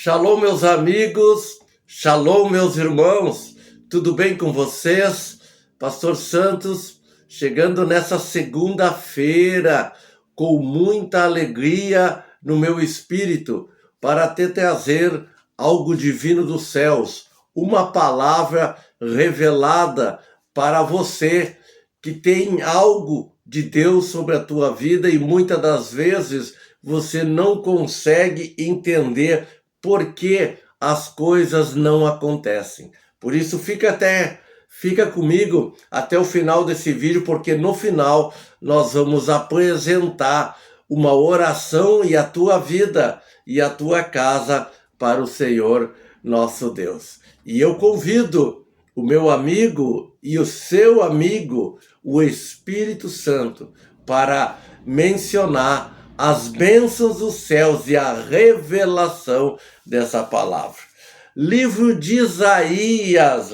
Shalom, meus amigos, shalom, meus irmãos, tudo bem com vocês? Pastor Santos, chegando nessa segunda-feira com muita alegria no meu espírito para te trazer algo divino dos céus, uma palavra revelada para você que tem algo de Deus sobre a tua vida e muitas das vezes você não consegue entender por que as coisas não acontecem. Por isso fica comigo até o final desse vídeo, porque no final nós vamos apresentar uma oração e a tua vida e a tua casa para o Senhor nosso Deus. E eu convido o meu amigo e o seu amigo, o Espírito Santo, para mencionar as bênçãos dos céus e a revelação dessa palavra. Livro de Isaías,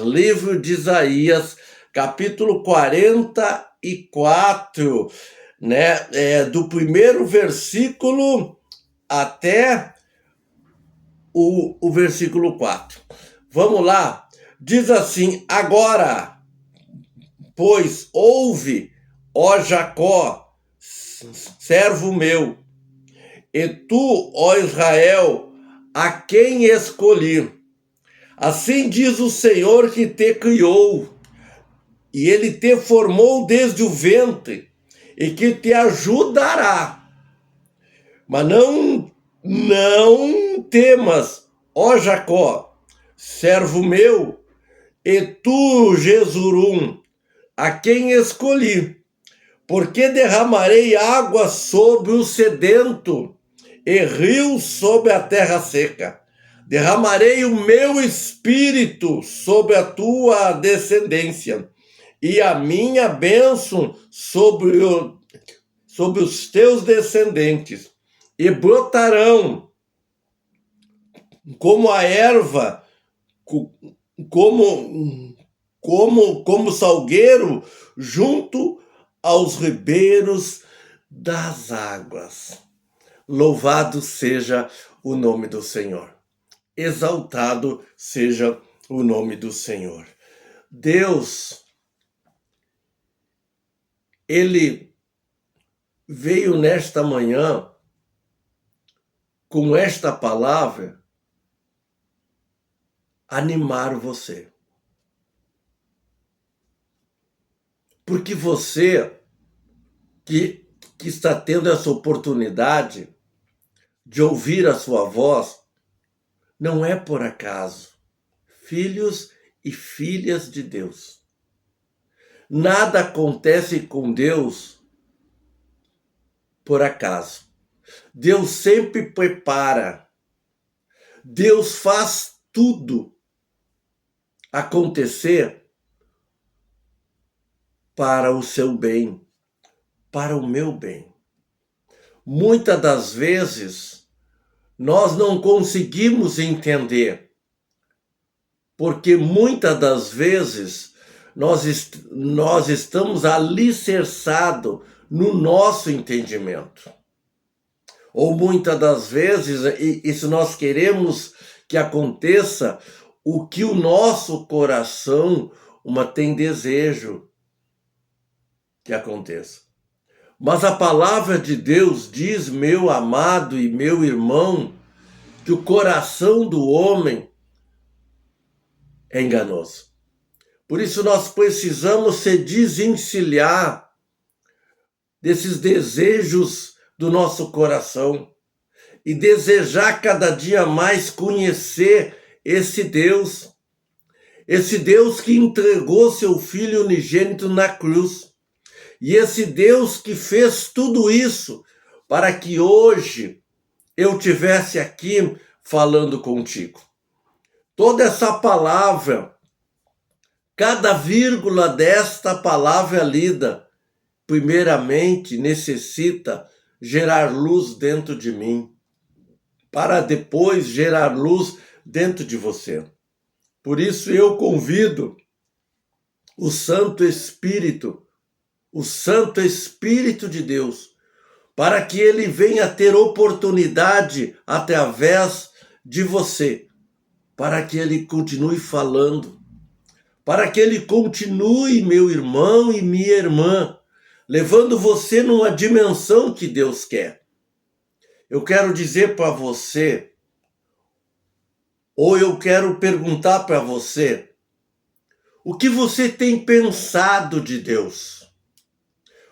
capítulo 44, do primeiro versículo até o versículo 4. Vamos lá, diz assim: agora, pois, ouve, ó Jacó, servo meu, e tu, ó Israel, a quem escolhi. Assim diz o Senhor que te criou, e ele te formou desde o ventre, e que te ajudará. Mas não temas, ó Jacó, servo meu, e tu, Jesurum, a quem escolhi. Porque derramarei água sobre o sedento e rios sobre a terra seca. Derramarei o meu espírito sobre a tua descendência e a minha bênção sobre os teus descendentes. E brotarão como a erva, como salgueiro junto aos ribeiros das águas. Louvado seja o nome do Senhor. Exaltado seja o nome do Senhor. Deus, Ele veio nesta manhã com esta palavra animar você. Porque você que está tendo essa oportunidade de ouvir a sua voz, não é por acaso. Filhos e filhas de Deus. Nada acontece com Deus por acaso. Deus sempre prepara. Deus faz tudo acontecer para o seu bem, para o meu bem. Muitas das vezes, nós não conseguimos entender, porque muitas das vezes nós estamos alicerçados no nosso entendimento. Ou muitas das vezes, e se nós queremos que aconteça o que o nosso coração tem desejo que aconteça. Mas a palavra de Deus diz, meu amado e meu irmão, que o coração do homem é enganoso. Por isso nós precisamos se desencilhar desses desejos do nosso coração e desejar cada dia mais conhecer esse Deus que entregou seu Filho unigênito na cruz. E esse Deus que fez tudo isso para que hoje eu tivesse aqui falando contigo. Toda essa palavra, cada vírgula desta palavra lida, primeiramente necessita gerar luz dentro de mim, para depois gerar luz dentro de você. Por isso eu convido o Santo Espírito de Deus, para que ele venha ter oportunidade através de você, para que ele continue falando, para que ele continue, meu irmão e minha irmã, levando você numa dimensão que Deus quer. Eu quero dizer para você, ou eu quero perguntar para você, o que você tem pensado de Deus?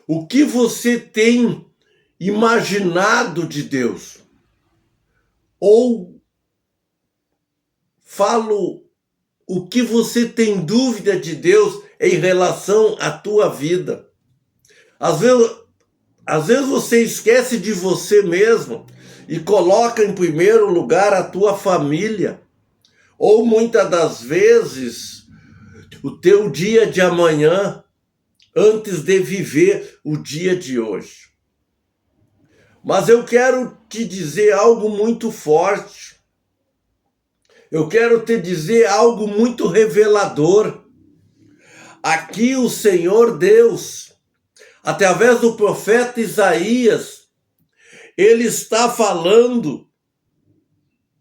O que você tem imaginado de Deus? Ou falo o que você tem dúvida de Deus em relação à tua vida? Às vezes você esquece de você mesmo e coloca em primeiro lugar a tua família. Ou muitas das vezes o teu dia de amanhã antes de viver o dia de hoje. Mas eu quero te dizer algo muito forte. Eu quero te dizer algo muito revelador. Aqui o Senhor Deus, através do profeta Isaías, ele está falando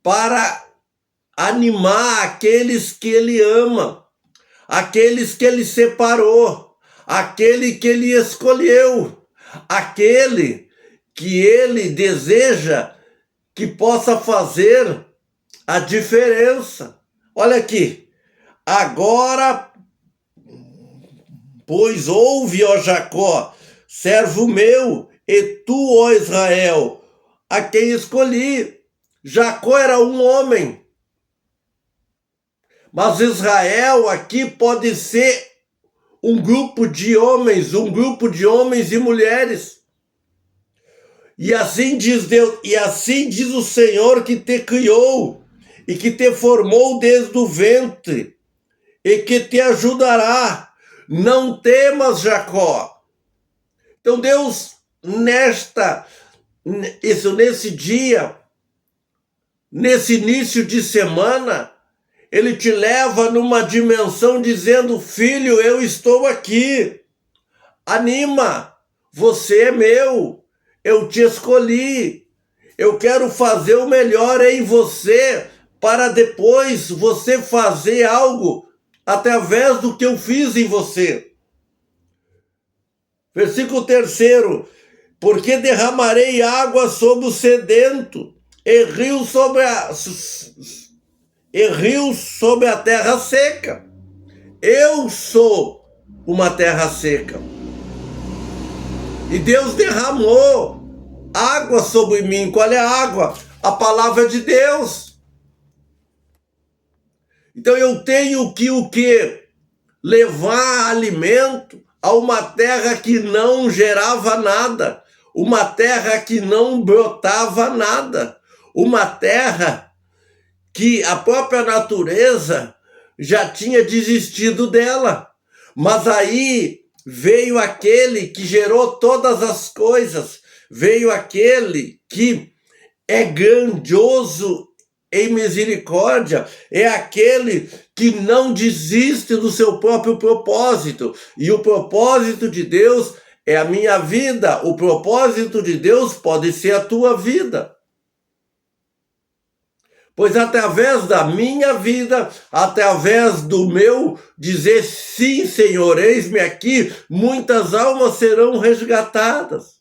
para animar aqueles que ele ama, aqueles que ele separou, aquele que ele escolheu, aquele que ele deseja que possa fazer a diferença. Olha aqui, agora, pois ouve, ó Jacó, servo meu, e tu, ó Israel, a quem escolhi. Jacó era um homem, mas Israel aqui pode ser um grupo de homens e mulheres. E assim diz Deus, e assim diz o Senhor que te criou e que te formou desde o ventre e que te ajudará. Não temas, Jacó. Então Deus, nesse dia, nesse início de semana, ele te leva numa dimensão dizendo: filho, eu estou aqui. Anima, você é meu. Eu te escolhi. Eu quero fazer o melhor em você para depois você fazer algo através do que eu fiz em você. Versículo 3: porque derramarei água sobre o sedento e rios sobre a terra seca. Eu sou uma terra seca. E Deus derramou água sobre mim. Qual é a água? A palavra de Deus. Então eu tenho que o quê? Levar alimento a uma terra que não gerava nada, uma terra que não brotava nada, uma terra que a própria natureza já tinha desistido dela. Mas aí veio aquele que gerou todas as coisas, veio aquele que é grandioso em misericórdia, é aquele que não desiste do seu próprio propósito. E o propósito de Deus é a minha vida, o propósito de Deus pode ser a tua vida. Pois através da minha vida, através do meu dizer sim, Senhor, eis-me aqui, muitas almas serão resgatadas.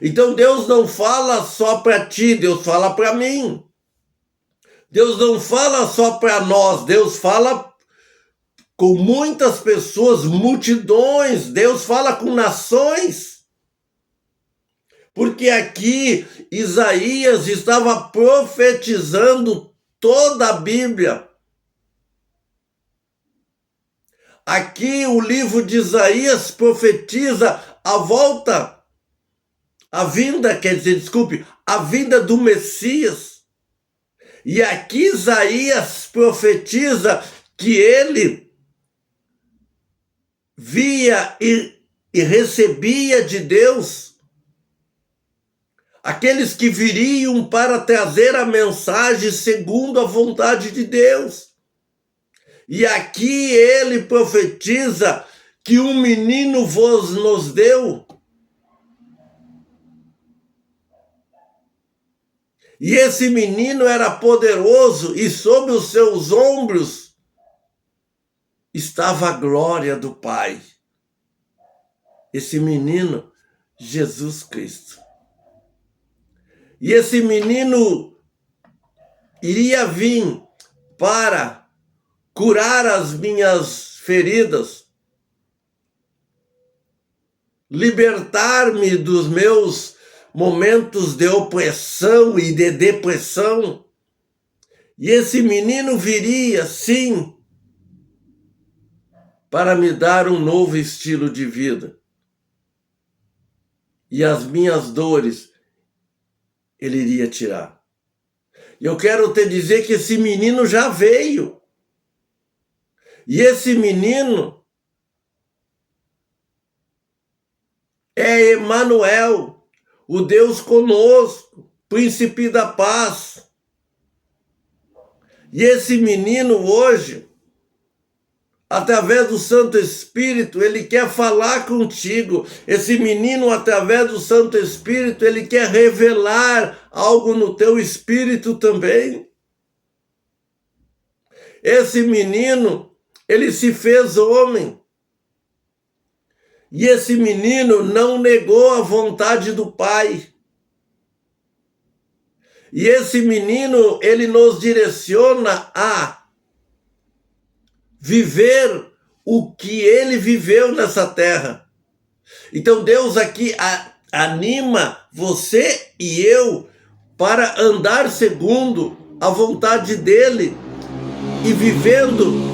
Então Deus não fala só para ti, Deus fala para mim. Deus não fala só para nós, Deus fala com muitas pessoas, multidões, Deus fala com nações. Porque aqui Isaías estava profetizando toda a Bíblia. Aqui o livro de Isaías profetiza a volta, a vinda do Messias. E aqui Isaías profetiza que ele via e recebia de Deus aqueles que viriam para trazer a mensagem segundo a vontade de Deus. E aqui ele profetiza que um menino vos nos deu. E esse menino era poderoso e sobre os seus ombros estava a glória do Pai. Esse menino, Jesus Cristo. E esse menino iria vir para curar as minhas feridas, libertar-me dos meus momentos de opressão e de depressão. E esse menino viria, sim, para me dar um novo estilo de vida. E as minhas dores ele iria tirar. E eu quero te dizer que esse menino já veio. E esse menino é Emanuel, o Deus conosco, príncipe da paz. E esse menino hoje, através do Santo Espírito, ele quer falar contigo. Esse menino, através do Santo Espírito, ele quer revelar algo no teu espírito também. Esse menino, ele se fez homem. E esse menino não negou a vontade do Pai. E esse menino, ele nos direciona a viver o que ele viveu nessa terra. Então Deus aqui anima você e eu para andar segundo a vontade dele e vivendo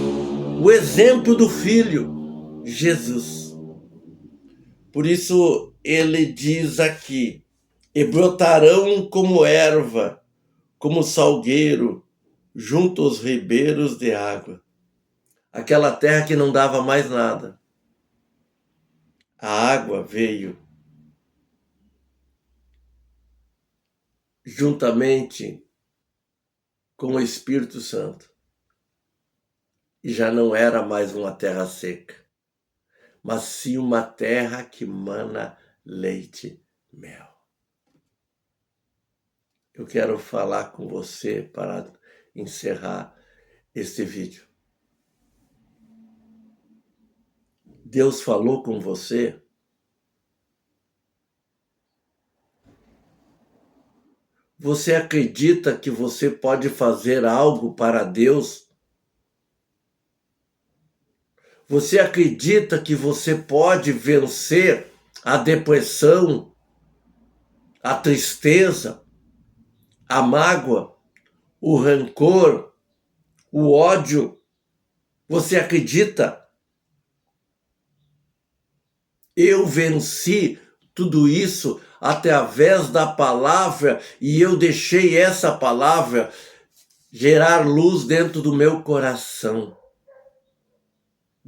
o exemplo do Filho, Jesus. Por isso ele diz aqui, e brotarão como erva, como salgueiro, junto aos ribeiros de água. Aquela terra que não dava mais nada. A água veio juntamente com o Espírito Santo. E já não era mais uma terra seca, mas sim uma terra que mana leite e mel. Eu quero falar com você para encerrar este vídeo. Deus falou com você? Você acredita que você pode fazer algo para Deus? Você acredita que você pode vencer a depressão, a tristeza, a mágoa, o rancor, o ódio? Você acredita? Eu venci tudo isso através da palavra e eu deixei essa palavra gerar luz dentro do meu coração.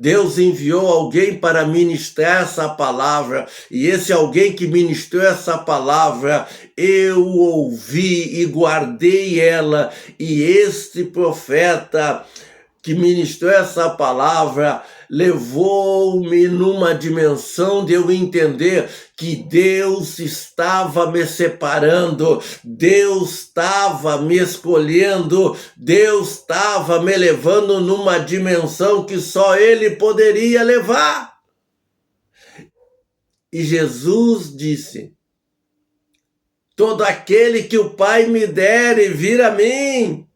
Deus enviou alguém para ministrar essa palavra, e esse alguém que ministrou essa palavra, eu ouvi e guardei ela, e este profeta que ministrou essa palavra levou-me numa dimensão de eu entender que Deus estava me separando, Deus estava me escolhendo, Deus estava me levando numa dimensão que só Ele poderia levar. E Jesus disse: todo aquele que o Pai me der e vir a mim,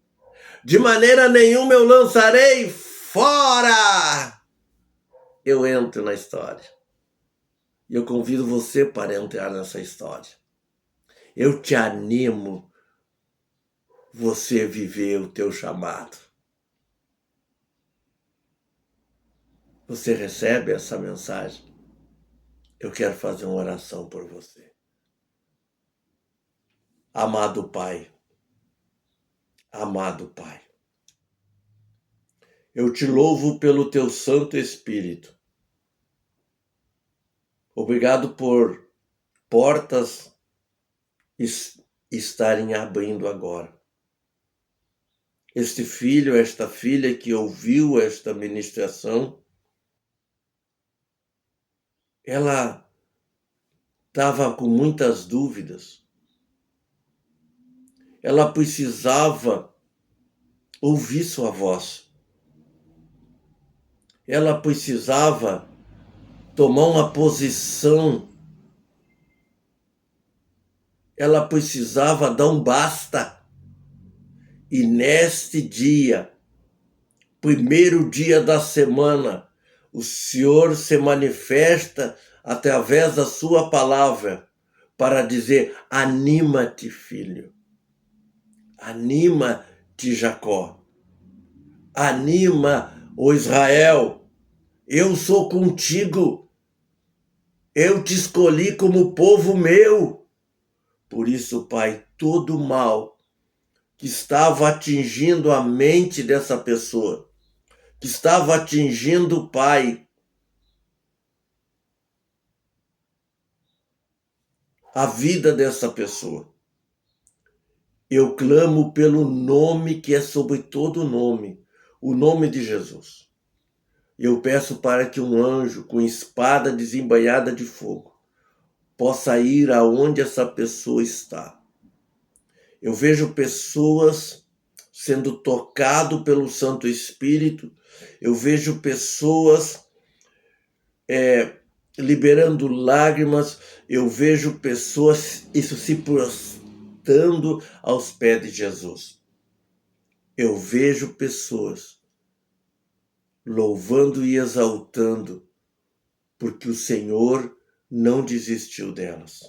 de maneira nenhuma eu lançarei fora. Eu entro na história. E eu convido você para entrar nessa história. Eu te animo você viver o teu chamado. Você recebe essa mensagem? Eu quero fazer uma oração por você. Amado Pai, eu te louvo pelo teu Santo Espírito. Obrigado por portas estarem abrindo agora. Este filho, esta filha que ouviu esta ministração, ela estava com muitas dúvidas. ela precisava ouvir sua voz. Ela precisava tomar uma posição. Ela precisava dar um basta. E neste dia, primeiro dia da semana, o Senhor se manifesta através da sua palavra para dizer: anima-te, filho. Anima-te, Jacó. Anima, ó Israel. Eu sou contigo. Eu te escolhi como povo meu. Por isso, Pai, todo mal que estava atingindo a mente dessa pessoa, que estava atingindo o Pai, a vida dessa pessoa, eu clamo pelo nome que é sobre todo nome, o nome de Jesus. Eu peço para que um anjo com espada desembainhada de fogo possa ir aonde essa pessoa está. Eu vejo pessoas sendo tocado pelo Santo Espírito, eu vejo pessoas liberando lágrimas, eu vejo pessoas isso se prostrando aos pés de Jesus. Eu vejo pessoas louvando e exaltando, porque o Senhor não desistiu delas.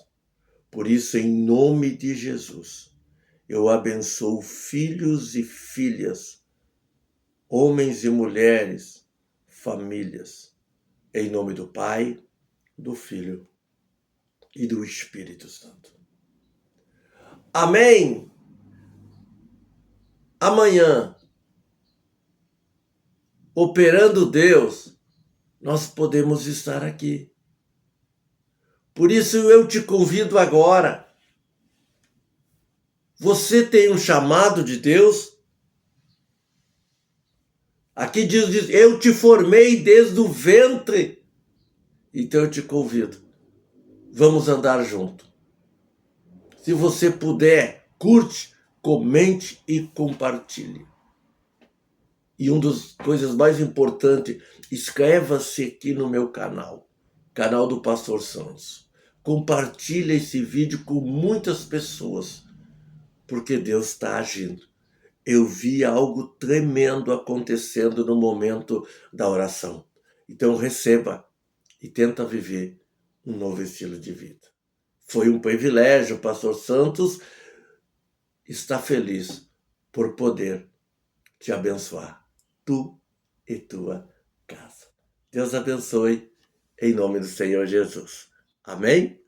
Por isso, em nome de Jesus, eu abençoo filhos e filhas, homens e mulheres, famílias, em nome do Pai, do Filho e do Espírito Santo. Amém? Amanhã, operando Deus, nós podemos estar aqui. Por isso eu te convido agora. Você tem um chamado de Deus? Aqui diz, eu te formei desde o ventre. Então eu te convido. Vamos andar junto. Se você puder, curte, comente e compartilhe. E uma das coisas mais importantes, inscreva-se aqui no meu canal do Pastor Santos. Compartilhe esse vídeo com muitas pessoas, porque Deus está agindo. Eu vi algo tremendo acontecendo no momento da oração. Então receba e tenta viver um novo estilo de vida. Foi um privilégio, Pastor Santos está feliz por poder te abençoar, tu e tua casa. Deus abençoe, em nome do Senhor Jesus. Amém?